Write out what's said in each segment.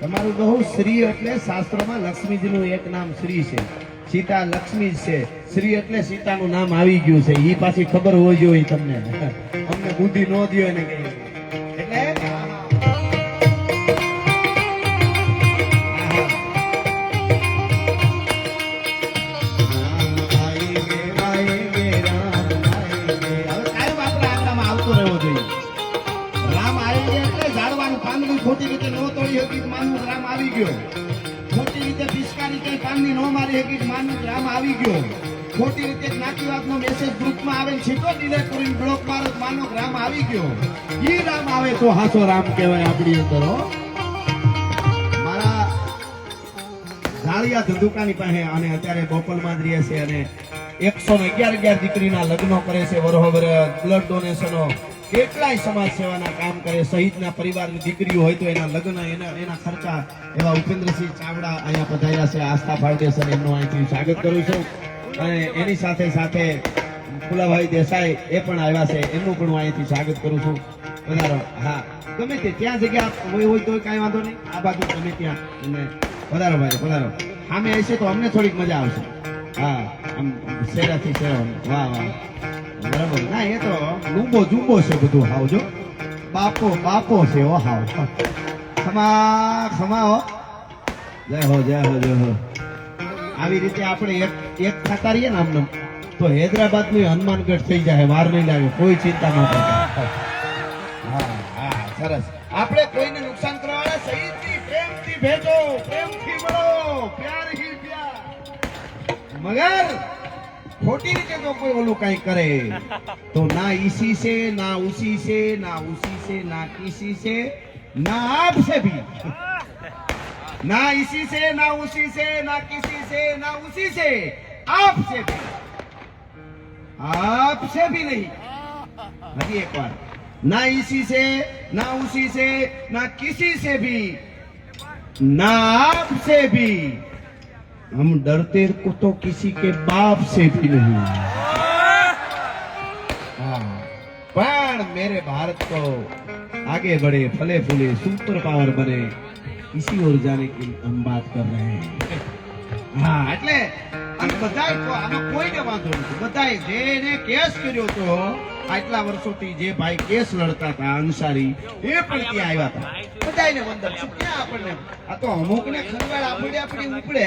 તમારું બહુ શ્રી એટલે શાસ્ત્રોમાં લક્ષ્મીજીનું એક નામ શ્રી છે. સીતા લક્ષ્મી છે. શ્રી એટલે સીતાનું નામ આવી ગયું છે. ઈ પાછી ખબર હોવી જોઈએ તમને. અમને બુદ્ધિ નો દ્યો એને કઈ એટલે ખોટી રીતે નો તોડી હકી માનવું રામ આવી ગયો. ખોટી રીતે પિસ્કારી કઈ પાનની નો મારી હકી માનવું રામ આવી ગયો. ખોટી રીતે જ્ઞાતિવાદનો મેસેજ ગ્રુપમાં આવે સીધો ડિલેટ કરીને બ્લોક મારો માનો રામ આવી ગયો. ઈ રામ આવે તો હાસો રામ કહેવાય આપણી અંદર. મારા ઝાડિયા ધંધુકાની પાસે અને અત્યારે બોપલમાં જ રહે છે અને 111 દીકરીના લગ્નો કરે છે. વરોવર બ્લડ ડોનેશનો કેટલાય સમાજ સેવાના કામ કરે. શહીદના પરિવારની દીકરીઓ હોય તો એના લગ્ન એના ખર્ચા એવા ઉપેન્દ્રસિંહ ચાવડા અહીંયા પધાર્યા છે. આસ્થા ફાઉન્ડેશન એમનું અહીંથી સ્વાગત કરું છું. અને એની સાથે સાથે ફુલાભાઈ દેસાઈ એ પણ આવ્યા છે. એમનું પણ હું અહીંથી સ્વાગત કરું છું. પધારો. હા, ગમે તે ત્યાં જગ્યા હોય તો કાંઈ વાંધો નહીં. આ બાજુ ગમે ત્યાં અને પધારો ભાઈ પધારો. સામે હશે તો અમને થોડીક મજા આવશે. હા, આમ શેરાથી શેરવાનું. વાહ વાહ, બરાબર. ના એ તો લૂંબો જુંબો છે બધું. હાવ જો બાપો છે. ઓ હાવ ખમા ખમા હો. જય હો જય હો જય હો. આવી રીતે આપણે એક ખાતા રહીએ ને આમને તો હૈદરાબાદ નું હનુમાનગઢ થઈ જાય. વાર નહીં લાગે, કોઈ ચિંતા ન કરતા. હા હા, સરસ. આપણે કોઈને નુકસાન કરવાના શહીદની પ્રેમથી ભેટો, પ્રેમથી મળો, પ્યાર હી પ્યાર. મગર खोटी रीते तो कोई ओलू कहीं करे तो ना इसी से ना उसी से ना उसी से ना किसी से ना आपसे भी, ना इसी से ना उसी से ना किसी से ना उसी से आपसे भी नहीं. अभी एक बार, ना इसी से ना उसी से ना किसी से भी ना आपसे भी, हम डरते को तो किसी के बाप से भी नहीं. पर मेरे भारत को आगे बढ़े, फले फूले, सुपर पावर बने, इसी ओर जाने की हम बात कर रहे हैं. हाँ, એટલે અને બધાય તો આમાં કોઈને વાંધો નથી. બધાય જેને કેસ કર્યો તો આટલા વર્ષોથી જે ભાઈ કેસ લડતા હતા અંસારી એ પણ ત્યાં આવ્યા હતા. બધાયને વંદન. શું ક્યાં આપણને આ તો અમુકને ખરવાડ આપડી ઉપડે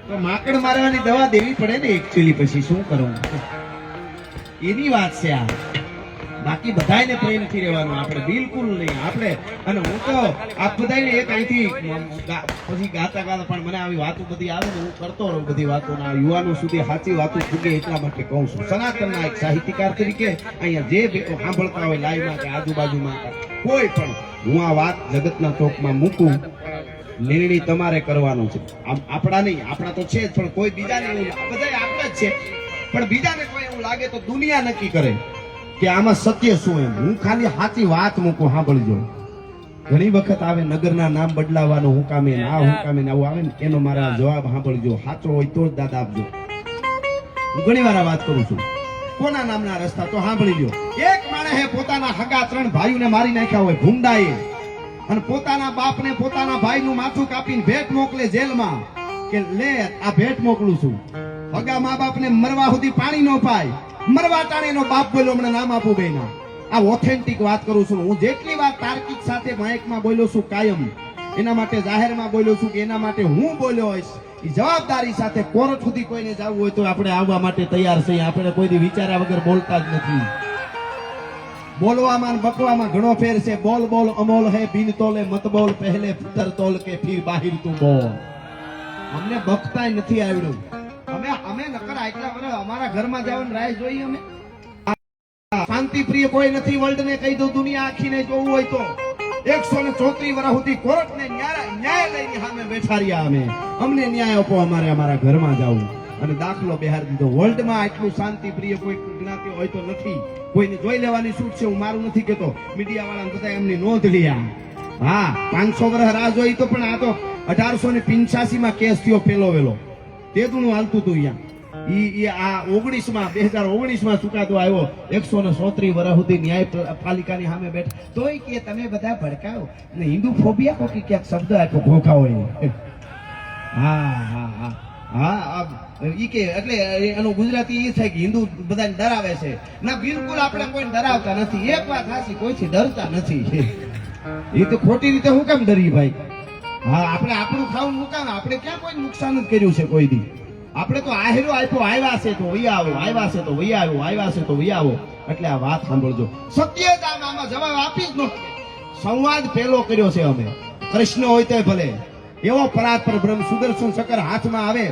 તો માકડ મારવાની દવા દેવી પડે ને એકચ્યુઅલી. પછી શું કરવું એની વાત છે આ. બાકી બધાયને પ્રેમથી રહેવાનું આપણે બિલકુલ નહીં. આપણે અને હું તો આ બધાને એક અહીંથી પછી ગાતા પણ મને આવી વાતો બધી આવે ને હું કરતો રહું બધી વાતો. યુવાનો સુધી સાચી વાતો પૂગે એટલા માટે કહું છું. સનાતનના એક સાહિત્યકાર તરીકે અહીંયા જે સાંભળતા હોય લાઈવમાં કે આજુબાજુમાં કોઈ પણ હું આ વાત જગતના ચોકમાં મૂકું. નિર્ણય તમારે કરવાનો છે. આપણા નહીં, આપણા તો છે જ પણ કોઈ બીજાને એવું બધા આપણા જ છે પણ બીજાને કોઈ એવું લાગે તો દુનિયા નક્કી કરે કે આમાં સત્ય શું. એમ હું ખાલી સાચી વાત મૂકું. સાંભળજો. ઘણી વખત આવે નગરના નામ બદલાવાનો હું કામે ના હું કામે આવું આવે ને એનો મારા જવાબ સાંભળજો. સાચો હોય તો જ દાદા આપજો. હું ઘણી વાર વાત કરું છું. કોના નામના રસ્તા તો સાંભળી લો. એક માણસે પોતાના હગા 3 ભાઈઓને મારી નાખ્યા હોય ભૂંડાએ. અને પોતાના બાપને પોતાના ભાઈનું માથું કાપીને ભેટ મોકલે જેલમાં કે લે આ ભેટ મોકલું છું. હગા મા બાપને મરવા સુધી પાણી ન પાય, મરવા ટાણે એનો બાપ બોલ્યો હમણાં નામ આપું બેના. આ ઓથેન્ટિક વાત કરું છું હું. જેટલી વાત તાર્કિક સાથે માઇકમાં બોલ્યો છું કાયમ, એના માટે જાહેરમાં બોલ્યો છું કે એના માટે હું બોલ્યો હોઈશ એ જવાબદારી સાથે. કોર્ટ સુધી કોઈને જવું હોય તો આપણે આવવા માટે તૈયાર છીએ. આપણે કોઈ દી વિચાર્યા વગર બોલતા જ નથી. બોલવામાં ને બકવામાં ઘણો ફેર છે. બોલ બોલ અમોલ હે બિન તોલે મત બોલ, પહેલે ફિતર તોલ કે ફિર બાહિર તું બોલ. અમને બકતાય નથી આવડ્યું. અમે નકર આટલા વર્ષ અમારા ઘરમાં જવાનું રાહ જોઈએ. અમે શાંતિ પ્રિય કોઈ નથી. વર્લ્ડ ને કહી દઉં, દુનિયા આખીને જોવું હોય તો 134 વર્ષ સુધી કોર્ટ ને ન્યાય લઈને સામે બેઠા રહ્યા. અમને ન્યાય આપો, અમારે અમારા ઘરમાં જવું. અને દાખલો બેહાર દીધો. વર્લ્ડમાં આટલું શાંતિ પ્રિય કોઈ જ્ઞાતિ હોય તો નથી. કોઈને જોઈ લેવાની છૂટ છે. હું મારું નથી કેતો, મીડિયા વાળા બધા એમની નોંધ લ્યા. હા, 500 વર્ષ રાહ જોઈ તો પણ આ તો 1885 માં કેસ થયો પેલો વેલો. તેદુનું હાલતું હતું અહીંયા. આ 2019 માં ચુકાદો આવ્યો. 134 વર્ષ સુધી ન્યાયપાલિકાની સામે બેઠા. તોય કે તમે બધા ભડકાવો ને હિન્દુ ફોબિયા કો કે ક્યાંક શબ્દ આપ્યો ઘોઘાઓ. હા ઈ કે એટલે એનું ગુજરાતી એ થાય કે હિન્દુ બધાને ડરાવે છે. ના, બિલકુલ આપણે કોઈ ડરાવતા નથી. એક વાત સાચી, કોઈથી ડરતા નથી. એ તો ખોટી રીતે હું કેમ ડરી ભાઈ? હા, આપણે આપણું ખાવું મુકામ. આપણે ક્યાં કોઈ નુકસાન જ કર્યું છે કોઈ દી? આપણે તો આહેરો આપ્યો, આવ્યા છે તો વહી આવો, આવ્યા છે તો વહી આવો, આવ્યા છે તો વહી આવો. એટલે આ વાત સાંભળજો. સત્ય જ આમાં જવાબ આપી જ નો. સંવાદ પેલો કર્યો છે અમે. કૃષ્ણ હોય તો ભલે, એવો પરાત્પર બ્રહ્મ સુદર્શન ચક્ર હાથમાં આવે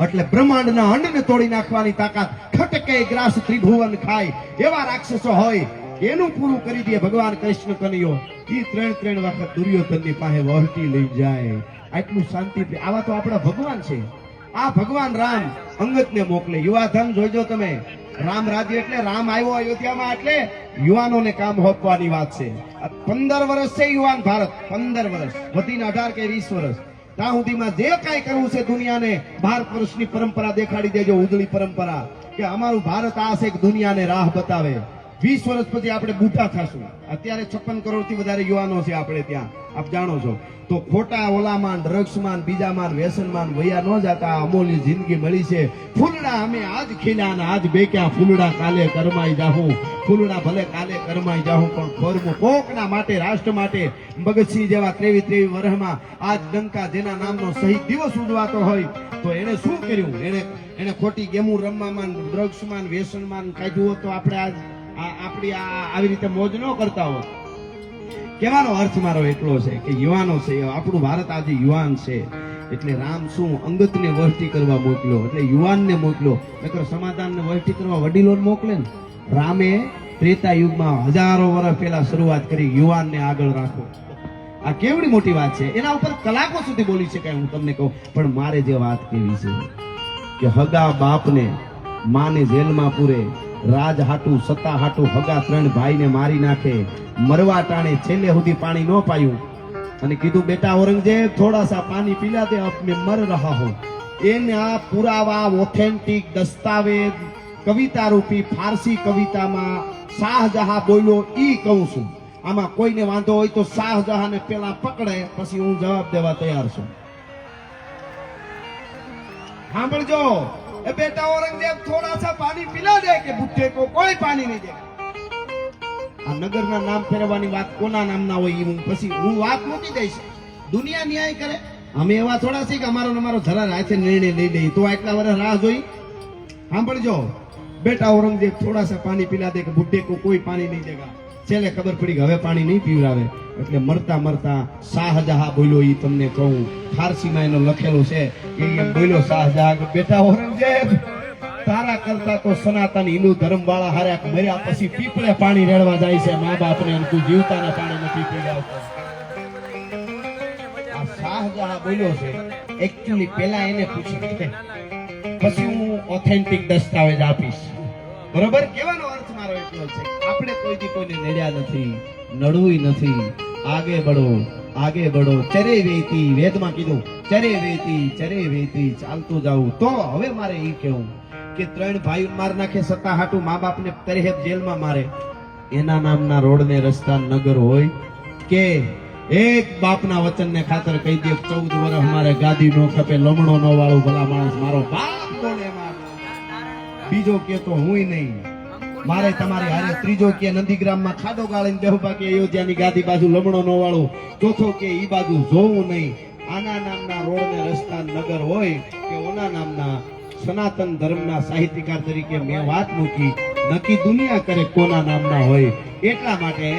એટલે બ્રહ્માંડના અંડને તોડી નાખવાની તાકાત. ખટકે ગ્રાસ ત્રિભુવન ખાય એવા રાક્ષસો હોય એનું પૂરું કરી દે ભગવાન કૃષ્ણ કનૈયો. ઈ 3 વખત દુર્યોધનની પાસે વહટી લઈ જાય. આટલું શાંતિ. આવા તો આપણા ભગવાન છે. આ ભગવાન રામ અંગદને મોકલે. યુવાધન જોઈજો તમે. રામ રાજ્ય એટલે રામ આવ્યો અયોધ્યામાં એટલે યુવાનોને કામ હોપવાની વાત છે. 15 વર્ષ છે યુવાન ભારત. 15 વર્ષ વધીને 18 કે 20 વર્ષ. ત્યાં સુધીમાં જે કાંઈ કરવું છે દુનિયાને, ભારત વર્ષની પરંપરા દેખાડી દેજો. ઉજળી પરંપરા કે અમારું ભારત આ છે કે દુનિયાને રાહ બતાવે. 20 વર્ષ પછી આપણે બુઢા થશું. અત્યારે 56 કરોડથી વધારે યુવાનો છે આપણે ત્યાં, આપ જાણો છો. તો ખોટા ઓલામાં, ડ્રગ્સમાં, બીજામાં, વ્યસનમાં વયા ન જતા અમૂલ્ય જિંદગી મળી છે. ફૂલડા અમે આજ ખીલ્યા ને આજ બેક્યા. ફૂલડા કાલે કરમાઈ જાહું. ફૂલડા ભલે કાલે કરમાઈ જાહું, પણ ફોરમું કોકના માટે, રાષ્ટ્ર માટે. ભગતસિંહ જેવા 23 વર્ષમાં આજ ડંકા જેના નામનો શહીદ દિવસ ઉજવાતો હોય તો એને શું કર્યું? એને ખોટી ગેમું રમવામાં, ડ્રગ્સમાં, વ્યસનમાં કાઢ્યું હોત તો આપણે આજ આપણી આવી રીતે મોજ ન કરતા હોત. કહેવાનો અર્થ મારો એટલો છે કે યુવાનો છે, આપણું ભારત આજે યુવાન છે. એટલે રામ શું અંગતને વહટી કરવા મોકલ્યો, એટલે યુવાનને મોકલ્યો. નકર સમાધાનને વહટી કરવા વડીલોને મોકલે ને. રામે ત્રેતા યુગમાં હજારો વર્ષ પહેલા શરૂઆત કરી, યુવાનને આગળ રાખો. આ કેવડી મોટી વાત છે. એના ઉપર કલાકો સુધી બોલી શકાય, હું તમને કહું. પણ મારે જે વાત કેવી છે કે હગા બાપને માને જેલમાં પૂરે, રાજ હાટું, સત્તા હાટું હગા 3 ભાઈને મારી નાખે. મરવા ટાણે છેલ્લે સુધી પાણી ન પાયું અને કીધું બેટા ઔરંગઝેબ થોડા સા પાણી પીલા દે, અબ મેં મર રહા હું. એના પુરાવા, ઓથેન્ટિક દસ્તાવેજ કવિતા રૂપી ફારસી કવિતામાં શાહજહાં બોલ્યો ઈ કહું છું. આમાં કોઈને વાંધો હોય તો શાહજહાંને પેલા પકડે, પછી હું જવાબ દેવા તૈયાર છું. સાંભળજો, એ બેટા ઔરંગઝેબ થોડા સા પાણી પીલા દે કે બુઢ્ઢે કો કોઈ પાણી નહીં દે. આ નગરના નામ ફેરવવાની વાત કોના નામના હોય હું પછી હું વાત મૂકી દઈશ. દુનિયા ન્યાય કરે. અમે એવા થોડા છે કે અમારો ધરા હાથે નિર્ણય લઈ લઈએ તો આટલા વર્ષ રાહ જોઈ. સાંભળજો, બેટા ઔરંગઝેબ થોડા સા પાણી પીલા દે કે બુઢ્ઢે કો કોઈ પાણી નહીં દેગા. છેલ્લે ખબર પડી કે હવે પાણી નહીં પીવડાવે. એટલે મરતા મરતા શાહજહાં બોલ્યો. ઈ તમને કહું, ફારસીમાં એનો લખેલું છે કે એમ બોલ્યો શાહજહાં, બેટા ઔરંગઝેબ તારા કરતા તો સનાતન હિન્દુ ધર્મ વાળા હાર્યા મર્યા પછી પીપળે પાણી રેડવા જાય છે મા બાપને, અને તું જીવતાને પાણી નથી પીવડાવતો. આ શાહજહાં બોલ્યો છે. એકચ્યુઅલી પેલા એને પૂછી પછી હું ઓથેન્ટિક દસ્તાવેજ આપીશ. બરોબર? કહેવાનો અર્થ મારો એટલો છે, આપણે કોઈથી કોઈને નડ્યા નથી, નડવું નથી. આગે બઢો, આગે બઢો. ચરે વેતી, વેદમાં કીધું ચરે વેતી ચાલતું જાવું. તો હવે મારે ઈ કહેવું કે 3 ભાઈ માર નાખે, સત્તા હાટું મા બાપને તરહેબ જેલમાં મારે. એના નામના રોડ ને રસ્તા નગર હોય કે એક બાપના વચનને ખાતર કહી દે 14 વર્ષ મારે ગાદી નો ખપે લમણો નો વાળું ભલા માણસ મારો બાપ કોને માર બીજો કે તો હુંય નહીં મારે તમારી હારે ત્રીજો કે નંદીગ્રામમાં ખાડો ગાળીને બેહું બાકી અયોધ્યાની ગાદી બાજુ લમણો નો વાળું ચોથો કે ઈ બાજુ જોવું નહીં આના નામના રોડ ને રસ્તા નગર હોય કે ઓના નામના સનાતન ધર્મના સાહિત્યકાર તરીકે મેં વાત મૂકી નક્કી દુનિયા કરે કોના નામના હોય એટલા માટે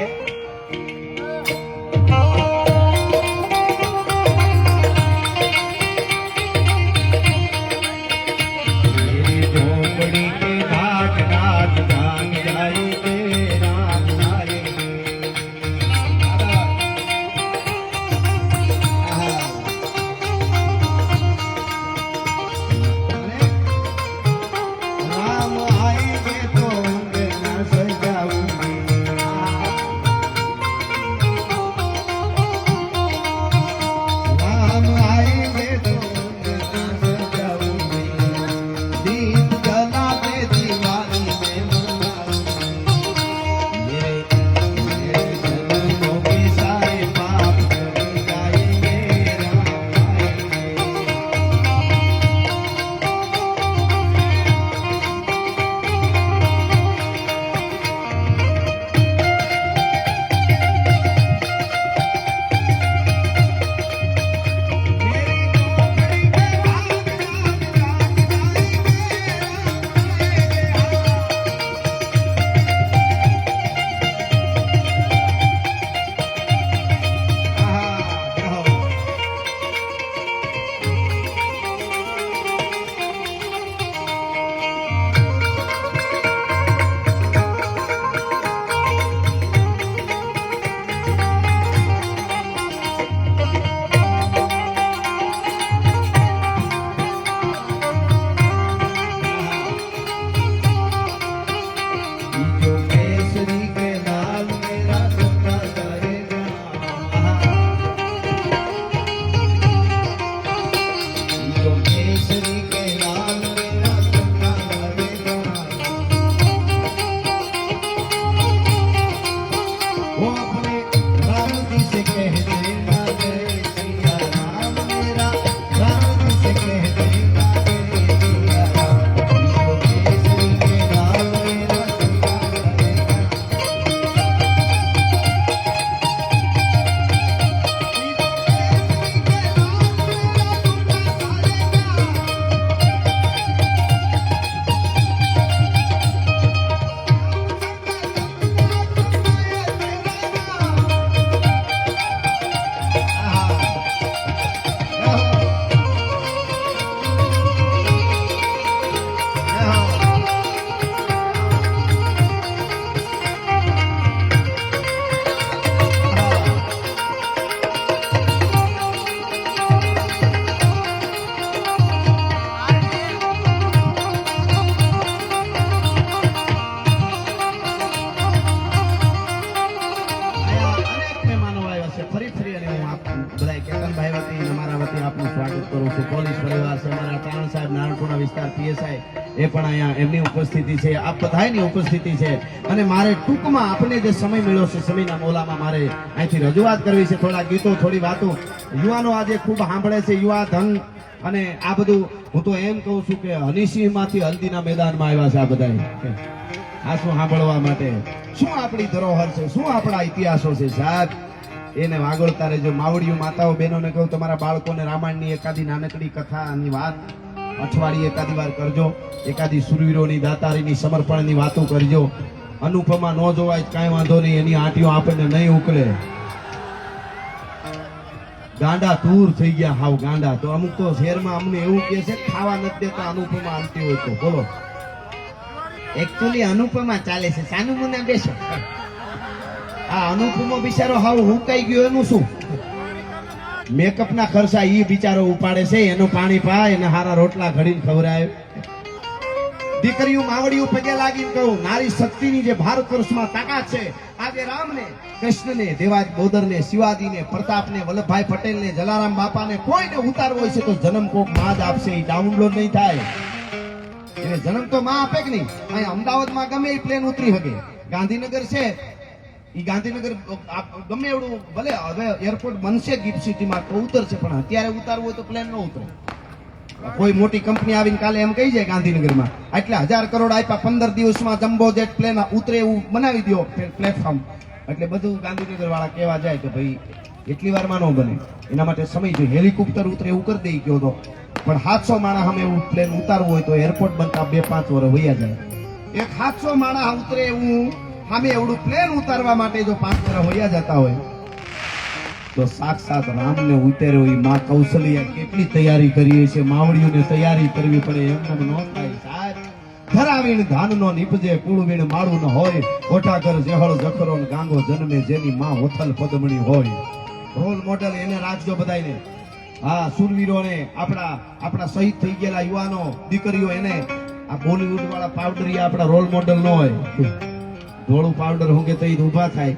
એ પણ અહીંયા એમની ઉપસ્થિતિ છે આપ બધાની ઉપસ્થિતિ છે અને મારે ટૂંકમાં આપને જે સમય મળ્યો છે સમયના મોલામાં મારે અહીંથી રજૂઆત કરવી છે થોડા ગીતો થોડી વાતો યુવાનો આજે ખૂબ સાંભળે છે યુવા ધન અને આ બધું હું તો એમ કહું છું કે હનીસિંહ માંથી હલ્દીના મેદાનમાં આવ્યા છે આ બધા આ શું સાંભળવા માટે શું આપણી ધરોહર છે શું આપણા ઇતિહાસો છે સાહેબ એને વાગોળતા રહેજો માવડીઓ માતાઓ બહેનોને કહું તમારા બાળકોને રામાયણની એકાદી નાનકડી કથાની વાત અઠવાડિયે એકાદી વાર કરજો એકાદી સુરવીરોની દાતારીની સમર્પણની વાતો કરજો અનુપમા ન જોવાય કાંઈ વાંધો નહીં એની આંટીઓ આપણને નહીં ઉકલે ગાંડા દૂર થઈ ગયા હાવ ગાંડા તો અમુક તો શહેરમાં અમને એવું કહે છે ખાવા નથી દેતા અનુપમા આમતી હોય તો બોલો એકચ્યુઅલી અનુપમા ચાલે છે સાનુ મુના બેસો આ અનુપમો બિચારો હાવ હુકાઈ ગયો એનું શું મેકઅપ ના ખર્ચા ઈ બિચારો ઉપાડે છે એનું પાણી પાય એને હારા રોટલા ઘડીને ખવડાવે દીકરીઓ માવડીઓ પગે લાગીને કહું નારી શક્તિની જે ભારત વર્ષમાં તાકાત છે આજે રામને કૃષ્ણને દેવાજ બોદરને શિવાજીને પ્રતાપને વલ્લભભાઈ પટેલને જલારામ બાપાને કોઈને ઉતારવો હોય છે તો જન્મ કોક માં જ આપશે એ ડાઉનલોડ નહીં થાય એને જન્મ તો માં આપે કે નહીં અહીંયા અમદાવાદમાં ગમે એ પ્લેન ઉતરી શકે ગાંધીનગર છે ઈ ગાંધીનગર ગમે એવડું ભલે હવે એરપોર્ટ બનશે ગિફ્ટ સિટીમાં તો ઉતરશે, પણ અત્યારે ઉતારવું હોય તો પ્લેન ન ઉતરે. કોઈ મોટી કંપની આવીને કાલે એમ કહી જાય ગાંધીનગરમાં એટલે 1000 કરોડ આપ્યા, 15 દિવસમાં જમ્બો જેટ પ્લેન ઉતરે એવું બનાવી દો પ્લેટફોર્મ, એટલે બધું ગાંધીનગર વાળા કહેવા જાય કે ભાઈ એટલી વારમાં ન બને, એના માટે સમય જોઈએ. હેલિકોપ્ટર ઉતરે એવું કરી દઈ ગયો તો, પણ 700 માણસ સામે એવું પ્લેન ઉતારવું હોય તો એરપોર્ટ બનતા 2-5 વર્ષ વયા જાય. એક 700 માણસ ઉતરે એવું સામે એવડું પ્લેન ઉતારવા માટે જો 5 વર્ષ વયા જતા હોય તો સાક્ષાત રામને ઉતાર્યો એ માં કૌશલ્યા કેટલી તૈયારી કરીએ છે. માવડીઓને તૈયારી કરવી પડે, એમને ન થાય સાહેબ. ધરાવીણ ધાનનો નીપજે, કુળવીણ માળું ન હોય, ઓઠાકર જેહળ જખરો ને ગાંગો જન્મે, જેની માં હોથલ પદમણી હોય. રોલ મોડેલ એને રાખજો બધાયને. હા, સુરવીરોને, આપણા શહીદ થઈ ગયેલા યુવાનો દીકરીઓ, એને આ બોલીવુડ વાળા પાવડરિયા આપણા રોલ મોડેલ ન હોય. ધોળું પાવડર હું કે તો ઊભા થાય,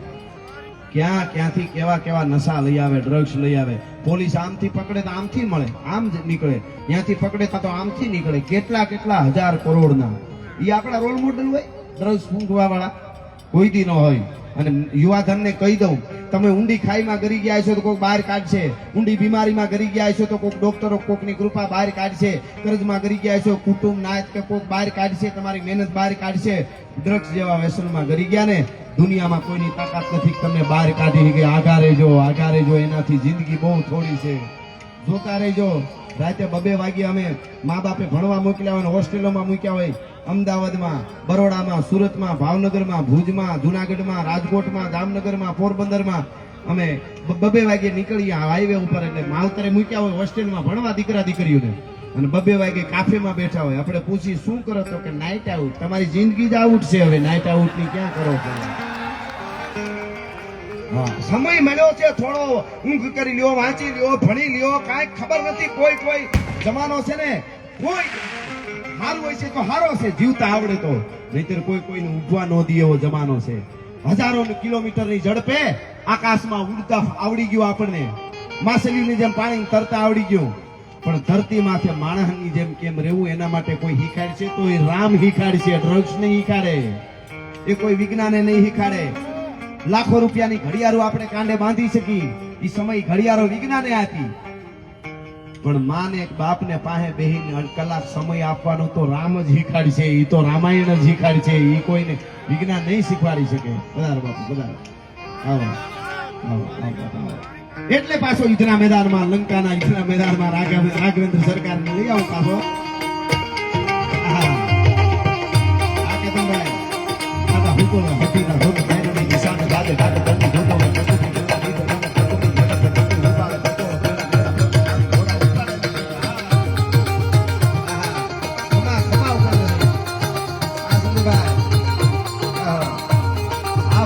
ક્યાંથી કેવા નશા લઈ આવે, ડ્રગ્સ લઈ આવે. પોલીસ આમથી પકડે તો આમથી મળે, આમ જ નીકળે, ત્યાંથી પકડે તો આમથી નીકળે. કેટલા 1000 કરોડના ઈ આપણા રોલ મોડેલ હોય. ડ્રગ્સ ફૂંકવા વાળા કોઈ દી ન હોય. અને યુવાધનને કહી દઉં, તમે ઊંડી ખાઈમાં ગરી ગયા છો તો કોઈક બહાર કાઢશે, ઊંડી બીમારીમાં ગરી ગયા છો તો કોઈક ડોક્ટરો કોકની કૃપા બહાર કાઢશે, કર્જમાં ગરી ગયા છો કુટુંબ નાયત કે કોઈક બહાર કાઢશે, તમારી મહેનત બહાર કાઢશે. ડ્રગ્સ જેવા વ્યસનમાં ગરી ગયા ને, દુનિયામાં કોઈની તાકાત નથી તમને બહાર કાઢી કે આઘારે જો, એનાથી જિંદગી બહુ થોડી છે. જોતા રહેજો. રાતે 2 વાગે અમે મા બાપે ભણવા મોકલ્યા હોય, હોસ્ટેલોમાં મૂક્યા હોય, અમદાવાદમાં, બરોડામાં, સુરતમાં, ભાવનગરમાં, ભુજમાં, જુનાગઢમાં, રાજકોટમાં, જામનગરમાં, પોરબંદરમાં અમે 2 વાગે નીકળીએ હાઈવે ઉપર. એટલે માવતરે મૂક્યા હોય હોસ્ટેલમાં ભણવા દીકરા દીકરીઓને, અને 2 વાગે કાફેમાં બેઠા હોય. આપણે પૂછી શું કરો તો કે નાઇટ આઉટ. તમારી જિંદગી જ આઉટ છે, હવે નાઇટ આઉટ ની ક્યાં કરો છો? હા, સમય મળ્યો છે થોડો, ઊંઘ કરી લ્યો, વાંચી લ્યો, ભણી લ્યો. કાંઈ ખબર નથી, કોઈ જમાનો છે ને, કોઈ સારું હોય છે તો સારો છે, જીવતા આવડે તો, નહીતર કોઈને ઉઠવા ન દે એવો જમાનો છે. હજારો કિલોમીટરની ઝડપે આકાશમાં ઉડતા આવડી ગયું આપણને, માછલીની જેમ પાણી તરતા આવડી ગયું. પણ ધરતી માથે માણસની જેમ કેમ રહેવું એના માટે કોઈ શીખાડશે તો એ રામ શીખાડશે, ડ્રગ્સ નહીં શીખાડે, એ કોઈ વિજ્ઞાને નહીં શીખાડે. લાખો રૂપિયાની ઘડિયાળો આપણે કાંડે બાંધી શકી, એ સમય ઘડિયાળો વિજ્ઞાને આપી. પણ માને બાપને પાસે બેહીને કલાક સમય આપવાનો તો રામ જ શીખાડશે, એ તો રામાયણ જ શીખાડશે, એ કોઈને વિજ્ઞાન નહીં શીખવાડી શકે. પધારો બાપુ, પધારો. આવો. એટલે પાછો યુદ્ધના મેદાનમાં, લંકાના યુદ્ધના મેદાનમાં રાઘવેન્દ્ર સરકારને લઈ આવું પાછો. આ કે તમે આના હુકોના હતીના રોગ મેળવી નિશાન ગાજે ગાજે કરતી જોતો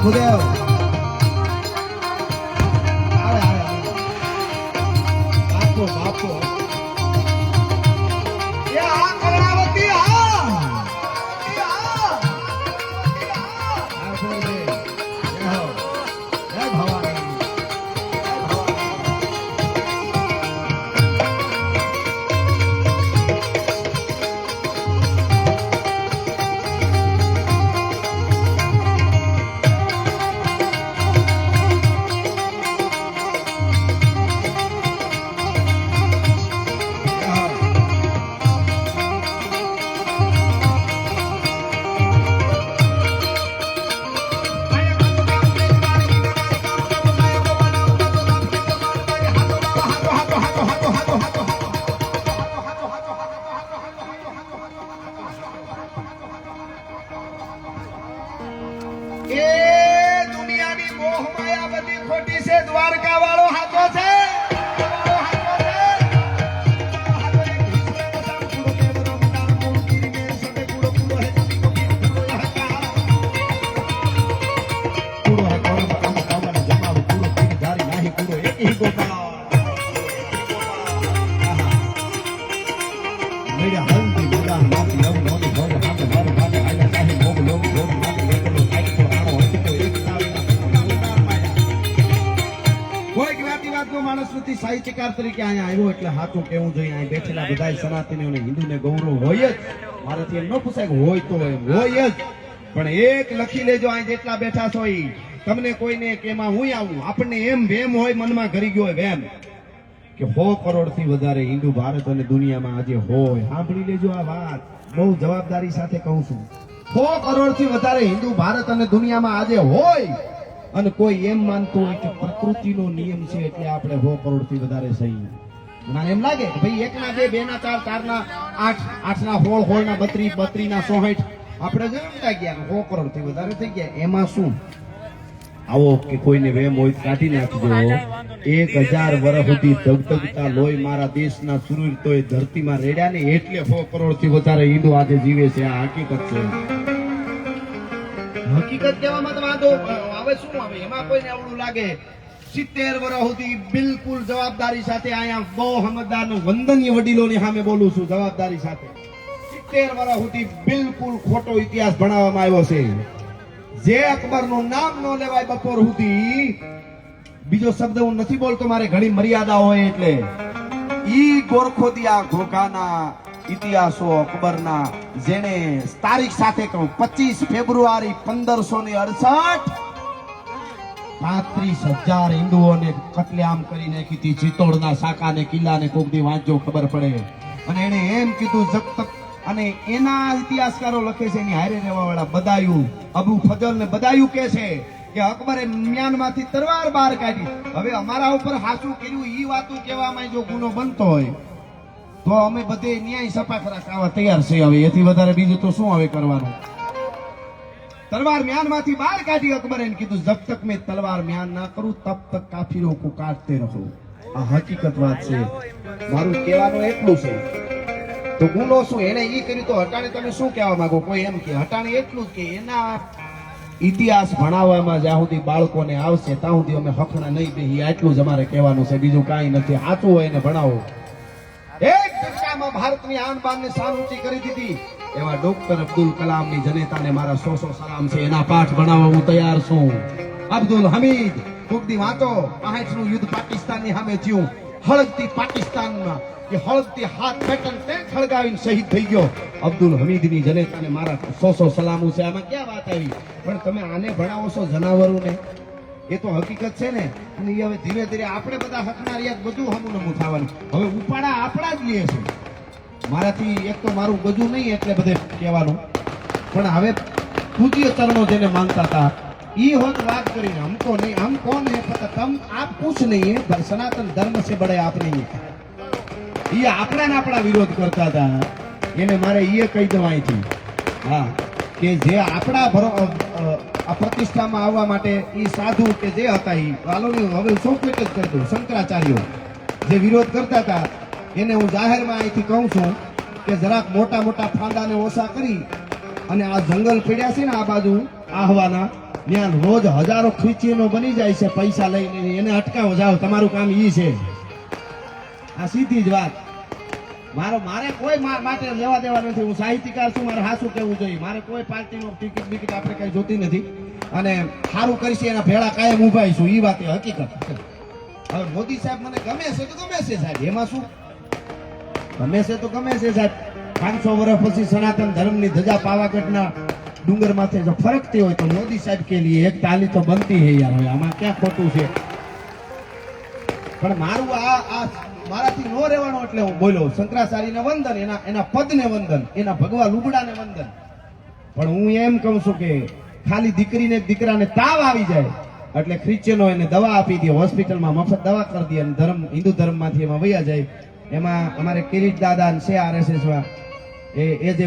ભૂદેવ બાપો એ આ કર્ણાવતી ખોટી છે, દ્વારકા વાળો હાથો છે. સાહિત્યકાર તરીકે અહીંયા આવ્યો એટલે હાથું કેવું જોઈએ. અહીં બેઠેલા બધા સનાતનીઓને હિન્દુને ગૌરવ હોય જ. મારાથી એમ ન પૂછાય કે હોય તો એમ હોય જ, પણ એક લખી લેજો અહીં જેટલા બેઠા છો તમને કોઈને કે એમાં હું આવું, આપણને એમ વેમ હોય, મનમાં ઘરી ગયો હોય વેમ કે 100 કરોડથી વધારે હિન્દુ ભારત અને દુનિયામાં આજે હોય. સાંભળી લેજો આ વાત, બહુ જવાબદારી સાથે કહું છું. 100 કરોડથી વધારે હિન્દુ ભારત અને દુનિયામાં આજે હોય અને કોઈ એમ માનતું હોય કે પ્રકૃતિનો નિયમ છે એટલે આપણે 100 કરોડથી વધારે સહી. મને એમ લાગે કે ભાઈ 1 ના 2, 2 ના 4, 4 ના 8, 8 ના 16, 16 ના 32, 32 ના 66 આપણે જોયું ગયા 100 કરોડથી વધારે થઈ ગયા. એમાં શું આવો કે કોઈને વેમ હોય તો કાઢી નાખજો. 1000 વર્ષ સુધી ધગધગતા લોહી મારા દેશના સુરતોએ ધરતીમાં રેડ્યા ને એટલે 100 કરોડથી વધારે હિન્દુ આજે જીવે છે. આ હકીકત છે. હકીકત કહેવામાં તો વાંધો આવે શું આવે, એમાં કોઈને અવળું લાગે. 70 વર્ષ સુધી બિલકુલ જવાબદારી સાથે અહીંયા બહુ સમજદાર વંદનીય વડીલોની સામે બોલું છું, જવાબદારી સાથે 70 વર્ષ સુધી બિલકુલ ખોટો ઇતિહાસ ભણાવવામાં આવ્યો છે. જે અકબરનું નામ ન લેવાય બપોર સુધી, બીજો શબ્દ હું નથી બોલતો, મારે ઘણી મર્યાદા હોય એટલે. ઈ ગોરખોદિયા ઘોઘાના ઇતિહાસો અકબરના, જેને તારીખ સાથે કહું 25 ફેબ્રુઆરી 1568 35,000 હિન્દુઓને કતલેઆમ કરી નાખી હતી. ચિત્તોડના સાકાને કિલ્લાને કોક દી વાંચજો ખબર પડે. અને એને એમ કીધું જબ તક, અને એના ઇતિહાસકારો લખે છે, એની હારે રહેવા વાળા બદાયુ, અબુ ફજલ ને બદાયુ કે છે કે અકબરે મ્યાનમાંથી તલવાર બહાર કાઢી. હવે અમારા ઉપર હાચું કર્યું ઈ વાતું કહેવામાં જો ગુનો બનતો હોય તો અમે બધે ન્યાય સપાખરા ખાવા તૈયાર છે. હવે એથી વધારે બીજું તો શું હવે કરવાનું. તલવાર म्यानમાંથી બહાર કાઢી અકબરે કીધું જબ તક મેં તલવાર म्यान ના કરું તબ તક કાફિરો કો કાટતે રહો. આ હકીકત વાત છે. મારું કહેવાનું એટલું છે. તો ગુનો શું એને ઈ કર્યું તો હટાણે તમે શું કહેવા માંગો? કોઈ એમ કે હટાણે એટલું કે એના ઇતિહાસ ભણાવવામાં જ્યાં સુધી બાળકોને આવશે ત્યાં સુધી અમે હકના નહીં બેહી. આટલું જ અમારે કહેવાનું છે, બીજું કાંઈ નથી. સાચું હોય એને ભણાવો. એક ઝટકામાં ભારતની આન બાન ને શાન ઊંચી કરી દીધી. એવા ડોક્ટર અબ્દુલ કલામની જનેતાને મારા 100 સલામ છે. એના પાઠ ભણાવવા હું તૈયાર છું. અબ્દુલ હમીદ કોકદી વાંચો, 65 નું યુદ્ધ પાકિસ્તાનની સામે થયું. હળગતી પાકિસ્તાનમાં એ હળગતી હાથ પેટર્ન ટેન્ક હળગાવીને શહીદ થઈ ગયો. અબ્દુલ હમીદની જનેતાને મારા 100 સલામો છે. આમાં ક્યાં વાત આવી? પણ તમે આને ભણાવો છો જનાવરોને, એ તો હકીકત છે ને. અને એ હવે ધીરે ધીરે આપણે બધા હકના રહ્યા બધું હમુનમું થવાનું. હવે ઉપાડા આપણા જ લે છે. મારાથી એક તો મારું ગજું નહીં એટલે બધે કહેવાનું, પણ હવે પૂજ્ય ચરણો જેને માનતા હતા ઈ હોત વાત કરીને હમકો નહીં, હમ કોણ હે પતા તમ આપ કુછ નહીં હે, સનાતન ધર્મ से बड़े आप नहीं है. ઈ આપણા વિરોધ કરતા હતા. એને મારે ઈ કહી દઉં અહીંથી, હા, કે જે આપણા આ પ્રતિષ્ઠામાં આવવા માટે ઈ સાધુ કે જે હતા ઈ વાલોની હવે સોફ્ટ જ કરી દઉં. શંકરાચાર્યો જે વિરોધ કરતા હતા એને હું જાહેરમાં અહીંથી કહું છું કે જરાક મોટા મોટા ફાંદાને ઓછા કરી અને આ જંગલ પડ્યા છે ને આ બાજુ આહવાના, ત્યાં રોજ હજારો ખ્રિસ્તીનો બની જાય છે પૈસા લઈને. એને અટકાવો જાઓ, તમારું કામ ઈ છે. આ સીધી જ વાત. મારે કોઈ માટે લેવા દેવા નથી. હું સાહિત્યકાર છું, મારે હાસું કહેવું જોઈએ. મારે કોઈ પાર્ટીનો ટિકિટ બિકિટ આપણે કઈ જોતી નથી. અને સારું કરીશ એના ભેળા કાયમ ઉભા છું. ઈ વાત એ હકીકત. હવે મોદી સાહેબ મને ગમે છે તો ગમે છે સાહેબ, એમાં શું? ગમે છે તો ગમે છે સાહેબ. 500 વર્ષ પછી સનાતન ધર્મની ધજા પાવાગઢના ડુંગર માથે જો ફરકતી હોય તો મોદી સાહેબ કે લીએ એક તાલી તો બનતી હે યાર. હવે આમાં ક્યાં ખોટું છે? પણ મારું આ મારાથી નો રહેવાનો એટલે હું બોલ્યો. શંકરાચાર્યને વંદન, એના પદને વંદન, એના ભગવા લુગડાને વંદન. પણ હું એમ કહું છું કે ખાલી દીકરીને દીકરાને તાવ આવી જાય એટલે ખ્રિશ્ચનો એને દવા આપી દે, હોસ્પિટલમાં મફત દવા કરી દે અને હિન્દુ ધર્મમાંથી એમાં વયા જાય. એમાં અમારે કિરીટ દાદા છે RSS માં, એ જે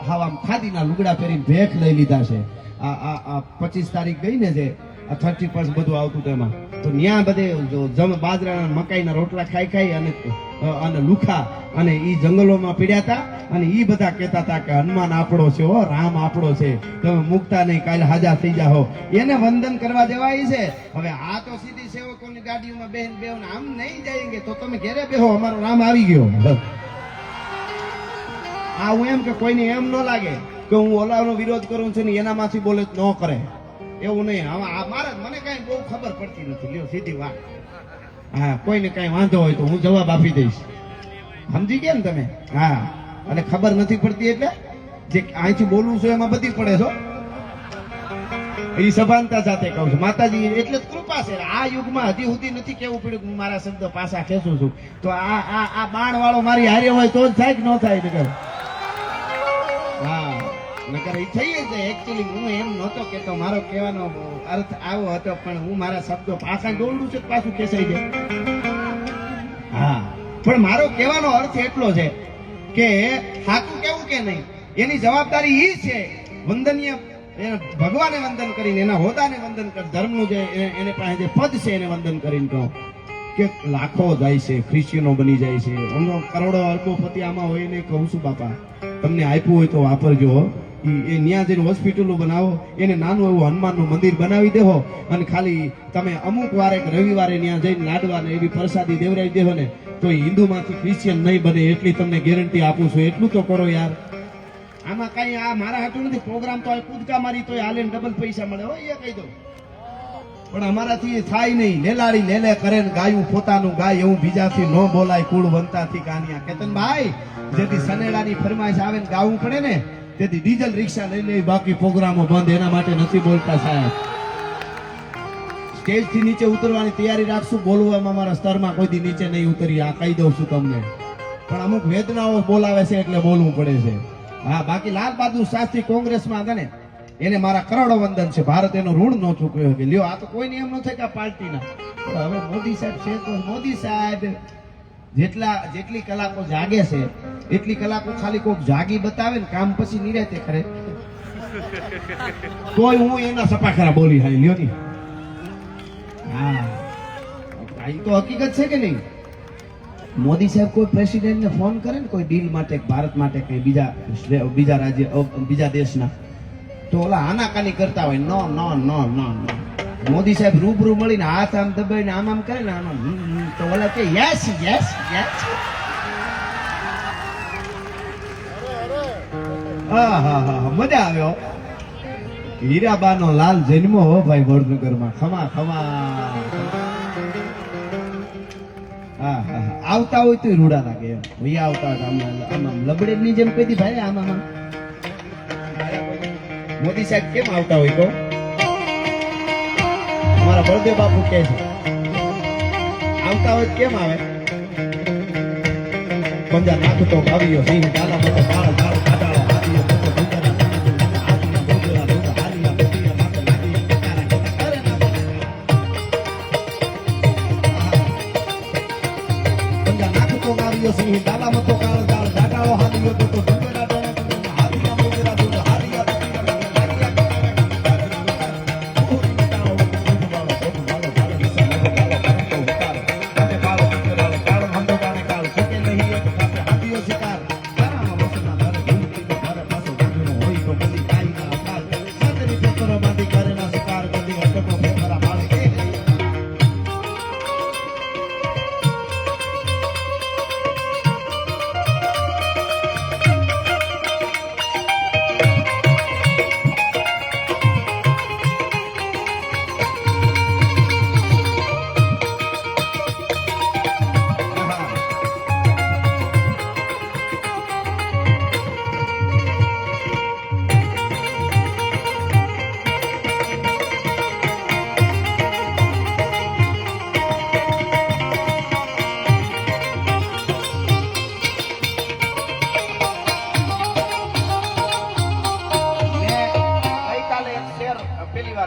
હાવા ખાદીના લુગડા પહેરીને ભેખ લઈ લીધા છે. આ 25 તારીખ ગઈ ને જે 31 બધું આવતું તેમાં તો ન્યા બધે બાજરાના મકાઈના રોટલા ખાઈ અને લુખા અને ઈ જંગલોમાં પીડ્યા હતા. અને ઈ બધા કહેતા હતા કે હનુમાન આપણો છે, હો રામ આપણો છે, તમે મુકતા નહીં, કાલે હાજા થઈ જાઓ. એને વંદન કરવા દેવાય છે. હવે આ તો સીધી સેવકોની ગાડીઓમાં બેન આમ નહીં જાયંગે તો તમે ઘેરે બેહો, અમારો રામ આવી ગયો. આ હું એમ કે કોઈને એમ ન લાગે કે હું ઓલાનો વિરોધ કરું છું ને એનામાંથી બોલે ન કરે, એવું નહીં. મારે મને કઈ બહુ ખબર પડતી નથી, લ્યો સીધી વાત. હા, કોઈને કઈ વાંધો હોય તો હું જવાબ આપી દઈશ. સમજી ગયા ને તમે? હા, અને ખબર નથી પડતી એટલે જે અહીંથી બોલવું છું એમાં બધી પડે છો. એ સભાનતા સાથે કહું છું માતાજી એટલે જ કૃપા છે આ યુગમાં હજી સુધી નથી કેવું પડ્યું કે હું મારા શબ્દ પાછા ખેંચું છું તો આ બાણ વાળો મારી હારે હોય તો જ થાય કે ન થાય નકર હા નકર એ થઈ છે એકચ્યુઅલી હું એમ નહોતો કેતો મારો કહેવાનો અર્થ આવો હતો પણ હું મારા શબ્દો પાછા દોડું છું પાછું ખેંચાઈ જાય હા પણ મારો કહેવાનો અર્થ એટલો છે કે હાકું કેવું કે નહીં એની જવાબદારી ઈ છે વંદનીય ભગવાને વંદન કરીને એના હોદાને વંદન કર ધર્મનું જે એને પાસે જે પદ છે એને વંદન કરીને કહો કે લાખો જાય છે ખ્રિસ્તીનો બની જાય છે અમનો કરોડો અલ્પોપતિ આમાં હોય ને કહું છું બાપા તમને આપ્યું હોય તો વાપરજો એ ન્યા જઈને હોસ્પિટલો બનાવો એને નાનું એવું હનુમાનનું મંદિર બનાવી દેવો અને ખાલી તમે અમુક વારે રવિવારે ત્યાં જઈને લાડવા ને એવી પ્રસાદી દેવરાવી દેવો ને તો હિન્દુમાંથી ક્રિશ્ચિયન નહીં બને એટલી તમને ગેરંટી આપું છું એટલું તો કરો યાર આમાં કઈ આ મારા હાટું નથી પ્રોગ્રામ તો કૂદકા મારી તો હાલે ડબલ પૈસા મળે હોય એ કહી દઉં પણ અમારાથી થાય નહીં લેલાડી લેલે કરે ને ગાયું પોતાનું ગાય એવું બીજાથી ન બોલાય કુળ વંતાથી કાનિયા કેતનભાઈ જેથી સનેડાની ફરમાઈશ આવે ને ગાવું પડે ને તેથી ડીઝલ રિક્ષા લઈ લે બાકી પ્રોગ્રામો બંધ એના માટે નથી બોલતા સાહેબ સ્ટેજ થી નીચે ઉતરવાની તૈયારી રાખશું બોલવામાં અમારા સ્તરમાં કોઈ દી નીચે નહીં ઉતરી આ કહી દઉં છું તમને પણ અમુક વેદનાઓ બોલાવે છે એટલે બોલવું પડે છે હા બાકી લાલ બહાદુર શાસ્ત્રી કોંગ્રેસમાં હતા ને એને મારા કરોડો વંદન છે ભારત એનો ઋણ ન ચૂકવ્યો કે લ્યો આ તો કોઈ નિયમ ન થાય કે પાર્ટીના હવે મોદી સાહેબ છે તો મોદી સાહેબ જેટલી કલાકો જાગે છે એટલી કલાકો ખાલી કોક જાગી બતાવે ને કામ પછી નિરાતે કરે તોય હું એના સપાખરા બોલી હાઈ લ્યો ની હા આ તો હકીકત છે કે નહીં મોદી સાહેબ કોઈ પ્રેસિડેન્ટ ને ફોન કરે ને કોઈ ડીલ માટે ભારત માટે કઈ બીજા રાજ્ય બીજા દેશના તો ઓલા આનાકાની કરતા હોય નો નો નો નો મોદી સાહેબ રૂબરૂ મળીને હાથ આમ દબાઈને આમ કરે ને આમ તો ઓલા કે યસ યસ યસ હા હા હા મજા આવ્યો હીરાબાનો લાલ જન્મો હો ભાઈ વડનગરમાં ખમા ખમા હા હા આવતા હોય તો રૂડા લાગે એમ ભૈયા આવતા હોય આમ લબડેની જેમ કહી દી ભાઈ આમ મોદી સાહેબ કેમ આવતા હોય તો અમારા બળદેવ બાપુ કહે છે આવતા હોય કેમ આવે પંજા નાખ તો ભાવ્યો સિંહ ડાલા મોટો કાળ કાળ કાઢાળો હાથીઓ મોટો ડુંગરા હાથીના ડુંગરા ડુંગરા હાલીના બટીયા માથે લાગી ટકારા ટકા અરે ના પંજા નાખ તો ભાવ્યો સિંહ ડાલા મોટો કાળ કાળ કાઢાળો હાથીઓ મોટો ડુંગરા ડુંગરા હાથીના ડુંગરા ડુંગરા હાલીના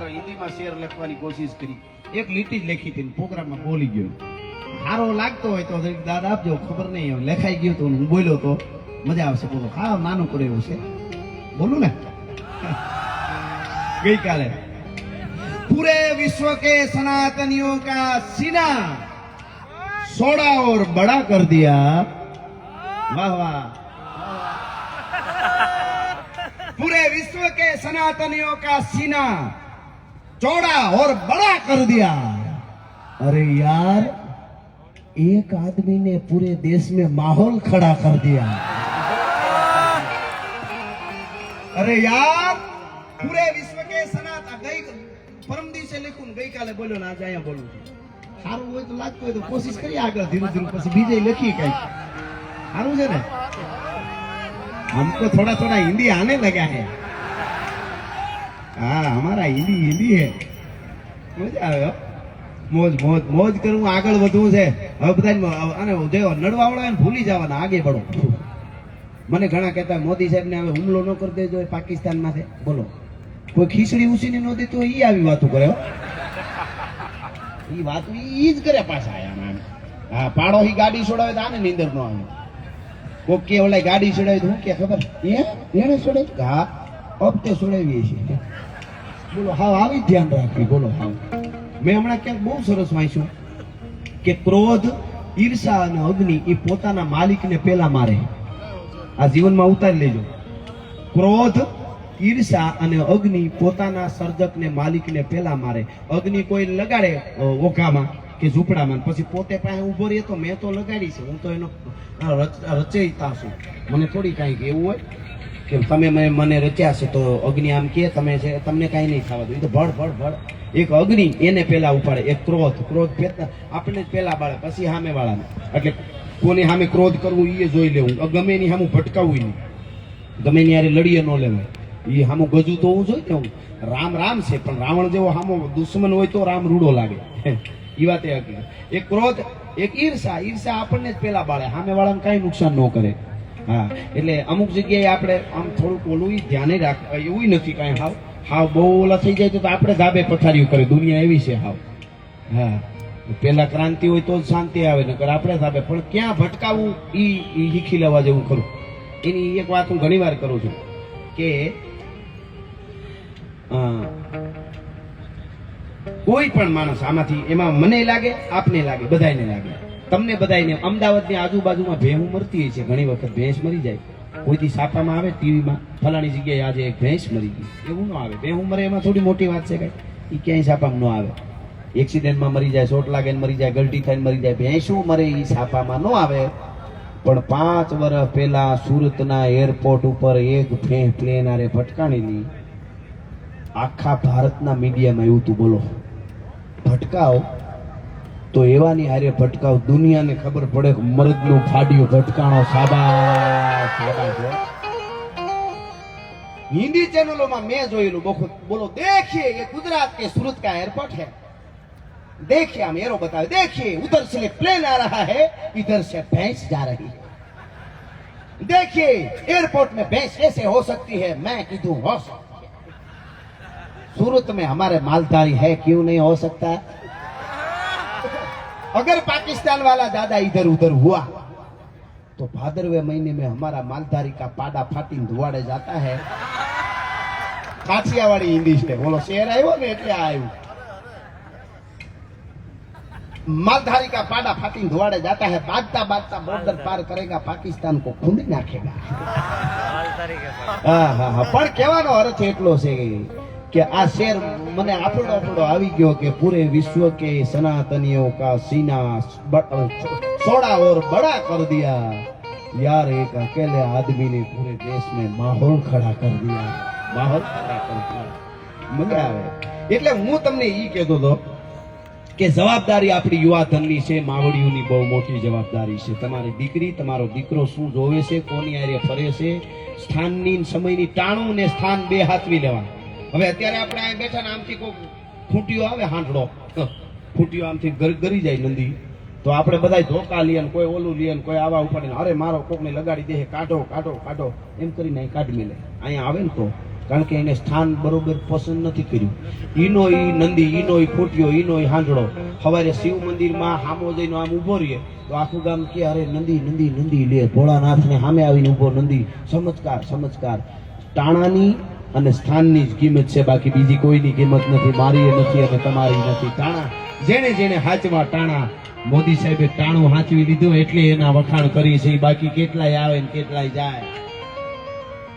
હિન્દીમાં શેર લખવાની કોશિશ કરી એક લીટી જ લખી હતી પ્રોગ્રામમાં બોલી ગયો સારો લાગતો હોય તો દાદ આપજો ખબર નહીં લખાઈ ગયું તો હું બોલ્યો તો મજા આવશે બોલો હા નાનું કરે એવું છે બોલું ને ગઈકાલે पूरे विश्व के सनातनियों का सीना सोड़ा और बड़ा कर दिया वाह वाह पूरे विश्व के सनातनियों का सीना चौड़ा और बड़ा कर दिया अरे यार एक आदमी ने पूरे देश में माहौल खड़ा कर दिया अरे यार पूरे विश्व के सनातन गई परम દિવસે લખ્યું ગઈકાલે બોલ્યો ને આજે અહીંયા બોલું છું સારું હોય તો લાગતું હોય તો કોશિશ કરી આગળ ધીરે ધીરે પછી બીજે લખી કઈ સારું છે ને हमको थोड़ा थोड़ा हिंदी आने लगा है હા અમારા હિન્દી હે મજા આવે હો. મોજ મોજ મોજ કરવું આગળ વધવું છે હવે બધા અને જો નડવાવાળો હોય ને ભૂલી જવાના આગે બળો મને ઘણા કહેતા મોદી સાહેબ ને હવે હુમલો ન કરી દેજો પાકિસ્તાન માંથી બોલો કોઈ ખીચડી ઉસીની નહોતી તો ઈ આવી વાતો કરે હો. ઈ વાતો ઈ જ કરે પાછા આયા હા પાડો ઈ ગાડી છોડાવે તો આને નીંદર નો આવે કોક કે ઓલા ગાડી છોડાવી તો હું કે ખબર એને છોડાવી હા હપ્તે છોડાવીએ છીએ બોલો હા આવી જ ધ્યાન રાખવી બોલો હા મેં હમણાં ક્યાંક બહુ સરસ વાંચ્યું કે ક્રોધ ઈર્ષા અને અગ્નિ એ પોતાના માલિકને પેલા મારે આ જીવનમાં ઉતારી લેજો ક્રોધ ઈર્ષા અને અગ્નિ પોતાના સર્જકને માલિકને પેલા મારે અગ્નિ કોઈ લગાડે ઓઘામાં કે ઝૂંપડામાં પછી પોતે પાસે ઉભો રહે તો મેં તો લગાડી છે હું તો એનો રચયિતા છું મને થોડી કાંઈક એવું હોય કે તમે મને રચ્યા છે તો અગ્નિ આમ કે તમે છે તમને કાંઈ નહીં થવા દો એ તો ભળ ભળ ભળ એક અગ્નિ એને પેલા ઉપાડે એક ક્રોધ આપણે જ પેલા બાળે પછી સામે વાળાને એટલે કોની સામે ક્રોધ કરવું એ જોઈ લેવું ગમે એની સામું ભટકાવવું નહીં ગમે એની યારે લડીએ ન લેવાય એ સામું ગજુ તો હું જોઈ લઉં રામ રામ છે પણ રાવણ જેવો સામો દુશ્મન હોય તો રામ રૂડો લાગે એ વાત એ હકીકત એક ક્રોધ એક ઈર્ષા આપણને જ પેલા બાળે સામે વાળાને કાંઈ નુકસાન ન કરે હા એટલે અમુક જગ્યાએ આપણે આમ થોડુંક ઓલું ધ્યાને રાખ એવું નથી કાંઈ હાવ બહુ ઓલા થઈ જાય તો આપણે ધાબે પથારીઓ કરે દુનિયા એવી છે હાવ હા પેલા ક્રાંતિ હોય તો જ શાંતિ આવે નકર આપણે ધાબે પણ ક્યાં ભટકાવવું ઈ શીખી લેવા જેવું ખરું એની એક વાત હું ઘણી વાર કરું છું કે કોઈ પણ માણસ આમાંથી એમાં મને લાગે આપને લાગે બધાને લાગે તમને બધાને અમદાવાદની આજુબાજુમાં ભેંસ મરતી હોય છે ઘણી વખત ભેંસ મરી જાય કોઈથી છાપામાં આવે ટીવીમાં ફલાણી જગ્યાએ આજે એક ભેંસ મરી ગઈ એવું ન આવે ભેંસ મરે એમાં થોડી મોટી વાત છે કઈ એ ક્યાંય છાપામાં ન આવે એક્સિડન્ટમાં મરી જાય ચોટ લાગે મરી જાય ગલટી થઈને મરી જાય ભેંસું મરે એ છાપામાં ન આવે પણ 5 વર્ષ પહેલા સુરતના એરપોર્ટ ઉપર એક ભેંસ પ્લેન આરે ભટકાણેલી આખા ભારતના મીડિયામાં એવું તું બોલો ભટકાવ તો એવાની હારે ભટકાવ દુનિયાને ખબર પડે કે મર્દનું ફાડ્યું ભટકાણો શાબાશ हिंदी चैनलों में मैं जोयेलू बोलो देखिए ये गुजरात के सूरत का एयरपोर्ट है देखिए हम एरो बताए देखिए उधर से प्लेन आ रहा है इधर से भैंस जा रही है देखिए एयरपोर्ट में भैंस कैसे हो सकती है मैं कीधु हो सकती है सूरत में हमारे मालधारी है क्यों नहीं हो सकता अगर पाकिस्तान वाला ज्यादा इधर उधर हुआ तो भादरवे महीने में हमारा मालधारी का पाड़ा फाटी धुआड़े जाता है काठियावाड़ी हिंदी से बोलो शेर आयो ने એટલે આવ્યું मालधारी का पाड़ा फाटी धुआड़े जाता है भागता भागता बॉर्डर पार करेगा पाकिस्तान को खूंद नाखेगा પણ કહેવાનો અર્થ એટલો છે कि आ शेर मने आपड़ो आवी गयो कि पूरे विश्व के सनातनियों का सीना सोड़ा और बड़ा कर दिया यार एक अकेले आदमी ने पूरे देश में माहौल खड़ा कर दिया मजा आवे એટલે હું તમને ઈ કહેતો હતો કે જવાબદારી આપણી યુવા ધનની છે માવડીઓની બહુ મોટી જવાબદારી છે તમારી દીકરી તમારો દીકરો શું જોવે છે કોની આરે ફરે છે સ્થાનની સમયની ટાણું ને સ્થાન બે હાથવી લેવા હવે અત્યારે આપણે અહીં બેઠા ને આમથી કોઈ ખૂંટીઓ આવે હાંડડો ખૂંટીઓ આમથી ગરી જાય નંદી તો આપણે બધા ધોકા લઈએ ને કોઈ ઓલું લઈએ ને કોઈ આવા ઉપાડે અરે મારો કોકને લગાડી દે કાઢો કાઢો કાઢો એમ કરીને અહીં કાઢી મેલે અહીંયા આવે ને તો કારણ કે એને સ્થાન બરોબર પસંદ નથી કર્યું ઈનો ઈ નંદી ઈનો ઈ ખૂંટીઓ ઈનો ઈ હાંડડો સવારે શિવ મંદિરમાં હામો જઈને આમ ઉભો રહીએ તો આખું ગામ કે અરે નંદી નંદી નંદી લે ભોળાનાથને સામે આવીને ઉભો નંદી ચમત્કાર ટાણાની અને સ્થાનની જ કિંમત છે બાકી બીજી કોઈની કિંમત નથી મારી નથી અને તમારી નથી ટાણા જેને જેને હાચવા ટાણા મોદી સાહેબે ટાણું હાચવી લીધું એટલે એના વખાણ કરી છે બાકી કેટલાય આવે ને કેટલાય જાય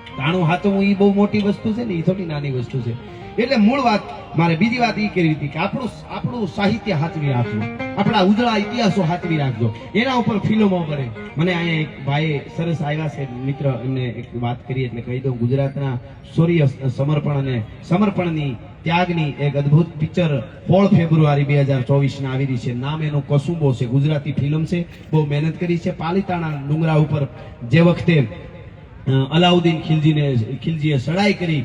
ટાણું હાચવું એ બહુ મોટી વસ્તુ છે ને એ થોડી નાની વસ્તુ છે એટલે મૂળ વાત મારે બીજી વાત એ કરી હતી કે આપણું સાહિત્ય હાચવી રાખવું આપણા ઉજળા ઇતિહાસો હાચવી રાખજો એના ઉપર ફિલ્મો બને મને અહીંયા એક ભાઈ સરસ આવ્યા છે મિત્ર એમને એક વાત કરી એટલે કહી દઉં ગુજરાતના શૌર્ય સમર્પણ અને સમર્પણની ત્યાગની એક અદ્ભુત પિક્ચર 16 ફેબ્રુઆરી 2024 ના આવી રહી છે નામ એનું કસુંબો છે ગુજરાતી ફિલ્મ છે બહુ મહેનત કરી છે પાલીતાણા ડુંગરા ઉપર જે વખતે અલાઉદ્દીન ખિલજીએ ચડાઈ કરી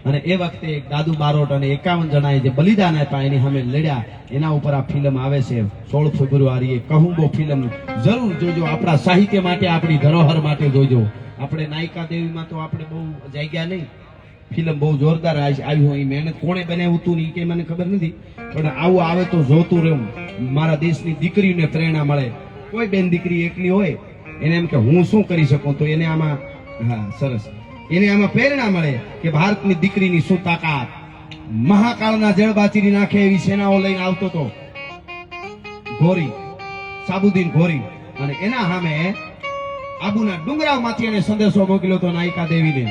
અને એ વખતે એક દાદુ બારોટ અને 51 જણાએ જે બલિદાન આપ્યા એની સામે લડ્યા, એના ઉપર આ ફિલ્મ આવે છે 16 ફેબ્રુઆરીએ. કહુંબો ફિલ્મ જરૂર જોજો, આપણા સાહિત્ય માટે, આપણી ધરોહર માટે જોજો. આપણે નાયિકા દેવીમાં તો આપણે બહુ જાગ્યા નહીં. ફિલ્મ બહુ જોરદાર આવી હોય, મહેનત કોણે બનાવ્યું હતું ને એ મને ખબર નથી, પણ આવું આવે તો જોતું રહેવું. મારા દેશની દીકરીઓને પ્રેરણા મળે. કોઈ બેન દીકરી એકલી હોય એને એમ કે હું શું કરી શકું, તો એને આમાં સરસ એને આમાં પ્રેરણા મળે કે ભારતની દીકરીની શું તાકાત. મહાકાળના જળ બાચીરી નાખે એવી સેનાઓ લઈને આવતો હતો ઘોરી, સાબુદ્દીન ઘોરી, અને એના સામે આબુના ડુંગરાવમાંથી એને સંદેશો મોકલ્યો હતો નાયિકા દેવીને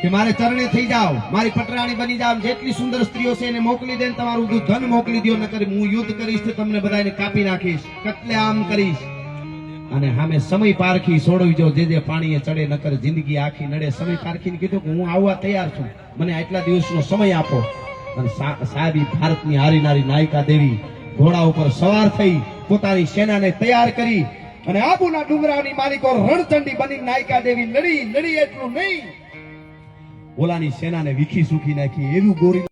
કે મારે ચરણે થઈ જાઓ, મારી પટરાણી બની જાઓ, જેટલી સુંદર સ્ત્રીઓ છે એને મોકલી દે, તમારું બધું ધન મોકલી દો, નકર હું યુદ્ધ કરીશ તો તમને બધાને કાપી નાખીશ, કત્લેઆમ કરીશ. અને સામે સમય પારખી છોડવીજો, જે પાણીએ ચડે, નકર જિંદગી આખી નડે. સમય પારખીને કીધું કે હું આવવા તૈયાર છું, મને આટલા દિવસનો સમય આપો. અને સાહેબ ભારતની હારીનારી નાયિકા દેવી ઘોડા ઉપર સવાર થઈ પોતાની સેનાને તૈયાર કરી અને આબુના ડુંગરાની માલિકો રણચંડી બની નાયિકા દેવી લડી. એટલું નહીં, ઓલાની સેનાને વીખી સૂકી નાખી. એવું ગોરી